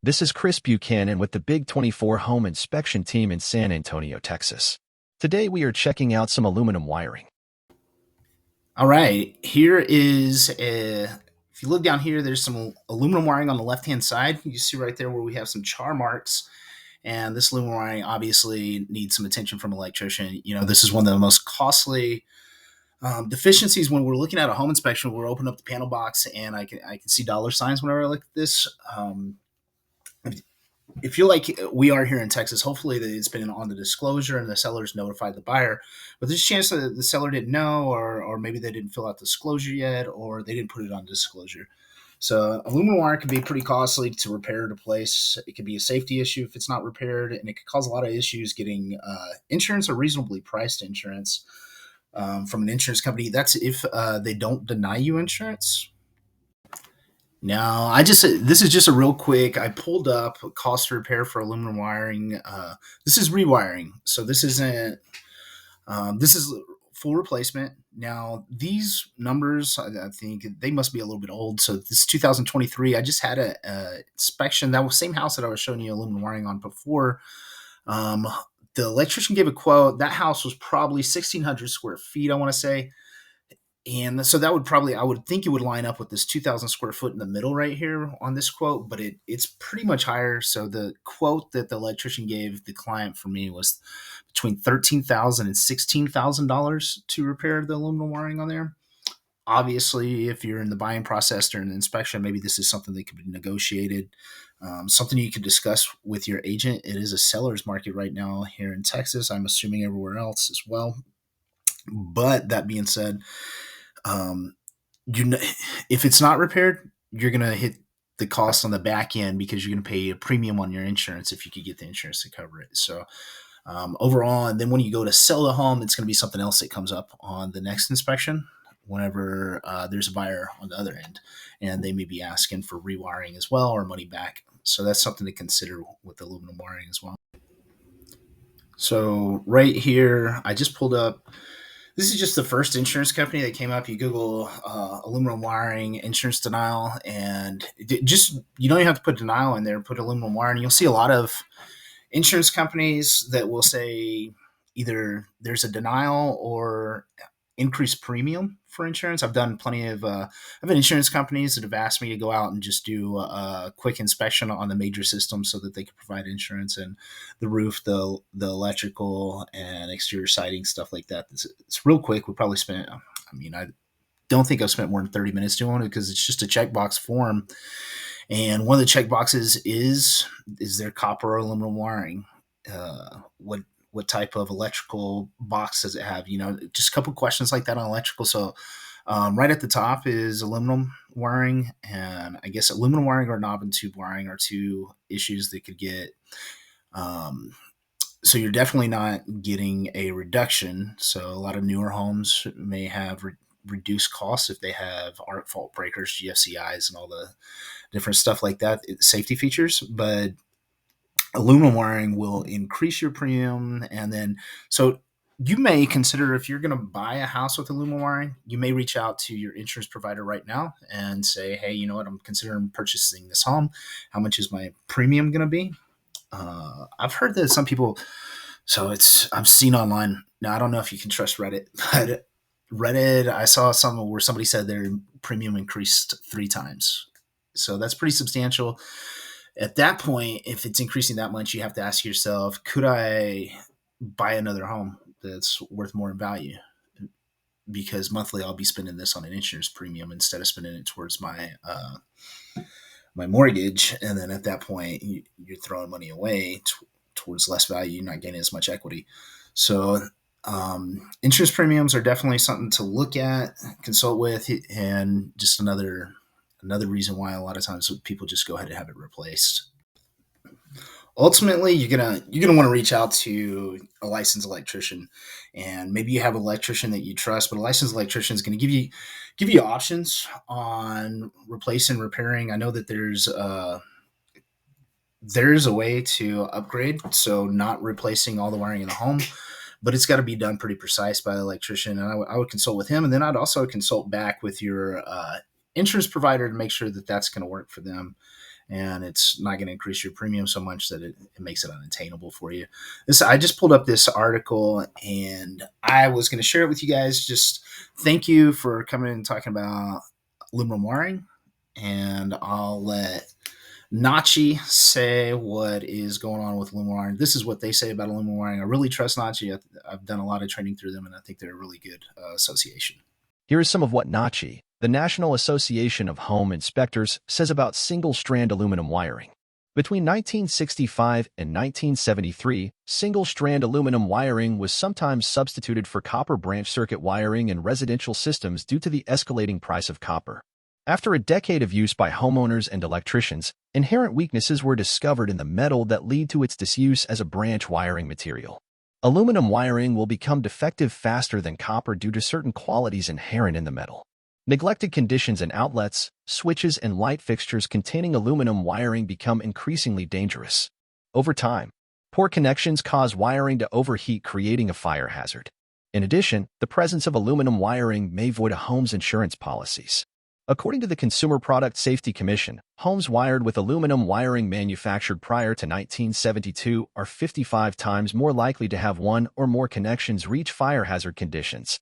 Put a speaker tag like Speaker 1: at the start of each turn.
Speaker 1: This is Chris Buchanan with the Big 24 Home Inspection Team in San Antonio, Texas. Today we are checking out some aluminum wiring.
Speaker 2: All right, if you look down here, there's some aluminum wiring on the left-hand side. You see right there where we have some char marks. And this aluminum wiring obviously needs some attention from an electrician. This is one of the most costly deficiencies when we're looking at a home inspection. We're opening up the panel box, and I can see dollar signs whenever I look at this. If you're like we are here in Texas, hopefully it's been on the disclosure and the seller's notified the buyer. But there's a chance that the seller didn't know, or maybe they didn't fill out disclosure yet, or they didn't put it on disclosure. So aluminum wire can be pretty costly to repair to place. It could be a safety issue if it's not repaired, and it could cause a lot of issues getting insurance or reasonably priced insurance from an insurance company. That's if they don't deny you insurance. No, this is just a real quick. I pulled up cost to repair for aluminum wiring. This is rewiring, so this isn't. This is full replacement. Now these numbers, I think they must be a little bit old. So this is 2023. I just had a inspection. That was same house that I was showing you aluminum wiring on before. Um, the electrician gave a quote. That house was probably 1,600 square feet, I want to say. And so that would probably, I would think it would line up with this 2,000 square foot in the middle right here on this quote, but it's pretty much higher. So the quote that the electrician gave the client for me was between $13,000 and $16,000 to repair the aluminum wiring on there. Obviously, if you're in the buying process during the inspection, maybe this is something that could be negotiated, something you could discuss with your agent. It is a seller's market right now here in Texas. I'm assuming everywhere else as well. But that being said, um, you know, if it's not repaired, you're gonna hit the cost on the back end because you're gonna pay a premium on your insurance if you could get the insurance to cover it. So overall, and then when you go to sell the home, it's gonna be something else that comes up on the next inspection. Whenever there's a buyer on the other end, and they may be asking for rewiring as well or money back. So that's something to consider with aluminum wiring as well. So right here, I just pulled up. This is just the first insurance company that came up. You Google aluminum wiring insurance denial, and just you don't even have to put denial in there. Put aluminum wiring. You'll see a lot of insurance companies that will say either there's a denial or increased premium for insurance. I've done plenty of I've had insurance companies that have asked me to go out and just do a quick inspection on the major system so that they can provide insurance and the roof, the electrical and exterior siding, stuff like that. It's real quick. We probably spent, I mean, I don't think I've spent more than 30 minutes doing it because it's just a checkbox form. And one of the check boxes is there copper or aluminum wiring? What type of electrical box does it have? Just a couple questions like that on electrical. So right at the top is aluminum wiring, and I guess aluminum wiring or knob and tube wiring are two issues that could get. Um, so you're definitely not getting a reduction. So a lot of newer homes may have reduced costs if they have arc fault breakers, GFCIs, and all the different stuff like that, safety features. But aluminum wiring will increase your premium, and then so you may consider, if you're going to buy a house with aluminum wiring, you may reach out to your insurance provider right now and say, hey, you know what, I'm considering purchasing this home. How much is my premium going to be? I've heard that some people, so I've seen online. Now I don't know if you can trust Reddit, but Reddit, I saw some where somebody said their premium increased 3 times. So that's pretty substantial. At that point, if it's increasing that much, you have to ask yourself, could I buy another home that's worth more in value? Because monthly I'll be spending this on an insurance premium instead of spending it towards my mortgage. And then at that point, you're throwing money away towards less value. You're not gaining as much equity. So insurance premiums are definitely something to look at, consult with, and just another reason why a lot of times people just go ahead and have it replaced. Ultimately, you're gonna want to reach out to a licensed electrician, and maybe you have an electrician that you trust, but a licensed electrician is going to give you options on replacing, repairing. I know that there's a way to upgrade, so not replacing all the wiring in the home, but it's got to be done pretty precise by the electrician. And I would consult with him, and then I'd also consult back with your insurance provider to make sure that that's going to work for them. and it's not going to increase your premium so much that it makes it unattainable for you. I just pulled up this article, and I was going to share it with you guys. Just thank you for coming and talking about aluminum wiring, and I'll let Nachi say what is going on with aluminum wiring. This is what they say about aluminum wiring. I really trust Nachi. I've done a lot of training through them, and I think they're a really good association.
Speaker 1: Here is some of what NACHI, the National Association of Home Inspectors, says about single-strand aluminum wiring. Between 1965 and 1973, single-strand aluminum wiring was sometimes substituted for copper branch circuit wiring in residential systems due to the escalating price of copper. After a decade of use by homeowners and electricians, inherent weaknesses were discovered in the metal that lead to its disuse as a branch wiring material. Aluminum wiring will become defective faster than copper due to certain qualities inherent in the metal. Neglected conditions in outlets, switches, and light fixtures containing aluminum wiring become increasingly dangerous. Over time, poor connections cause wiring to overheat, creating a fire hazard. In addition, the presence of aluminum wiring may void a home's insurance policies. According to the Consumer Product Safety Commission, homes wired with aluminum wiring manufactured prior to 1972 are 55 times more likely to have one or more connections reach fire hazard conditions.